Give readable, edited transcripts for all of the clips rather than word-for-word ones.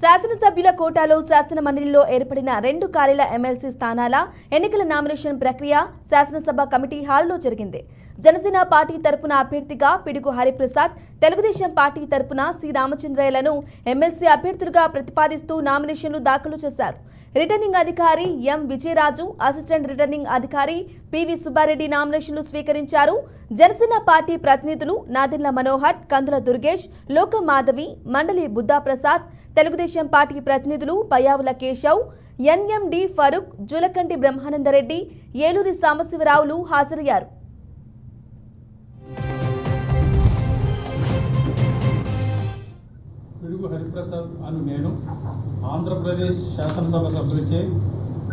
శాసనసభ్యుల కోటాలో శాసన మండలిలో ఏర్పడిన 2 ఖాళీల ఎమ్మెల్సీ స్థానాల ఎన్నికల నామినేషన్ ప్రక్రియ శాసనసభ కమిటీ హాల్లో జరిగింది. జనసేన పార్టీ తరపున అభ్యర్థిగా పిడుగు హరిప్రసాద్, తెలుగుదేశం పార్టీ తరపున సి రామచంద్రయ్యలను ఎమ్మెల్సీ అభ్యర్థులుగా ప్రతిపాదిస్తూ నామినేషన్లు దాఖలు చేశారు. రిటర్నింగ్ అధికారి ఎం విజయరాజు, అసిస్టెంట్ రిటర్నింగ్ అధికారి పివి సుబ్బారెడ్డి నామినేషన్లు స్వీకరించారు. జనసేన పార్టీ ప్రతినిధులు నాదెండ్ల మనోహర్, కందుల దుర్గేష్, లోక మాధవి, మండలి బుద్ధాప్రసాద్, తెలుగుదేశం పార్టీ ప్రతినిధులు పయ్యావుల కేశవ్, ఎన్ఎండి ఫరూక్, జులకంటి బ్రహ్మానందరెడ్డి, ఏలూరి సాంబశివరావులు హాజరయ్యారు. పిడుగు హరిప్రసాద్ అను నేను ఆంధ్రప్రదేశ్ శాసనసభ సభ్యులచే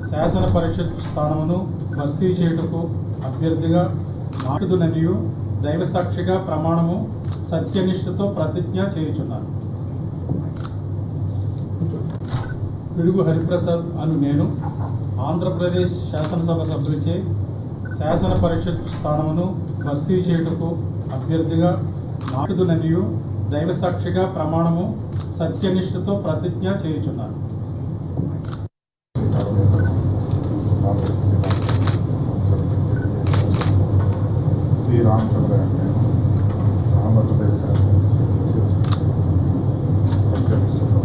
శాసన పరిషత్ స్థానమును భర్తీ చేయుటకు అభ్యర్థిగా నాటుదుననియు దైవసాక్షిగా ప్రమాణము సత్యనిష్ఠతో ప్రతిజ్ఞ చేయుచున్నాను. పిడుగు హరిప్రసాద్ అను నేను ఆంధ్రప్రదేశ్ శాసనసభ సభ్యులచే శాసన పరిషత్ స్థానమును భర్తీ చేయుటకు అభ్యర్థిగా నాటుదుననియు దైవసాక్షిగా ప్రమాణము సత్యనిష్ఠతో ప్రతిజ్ఞ చేయుచున్నాను. సి రామచంద్రయ్య ఆంధ్రప్రదేశ్ సత్యనిష్ఠతో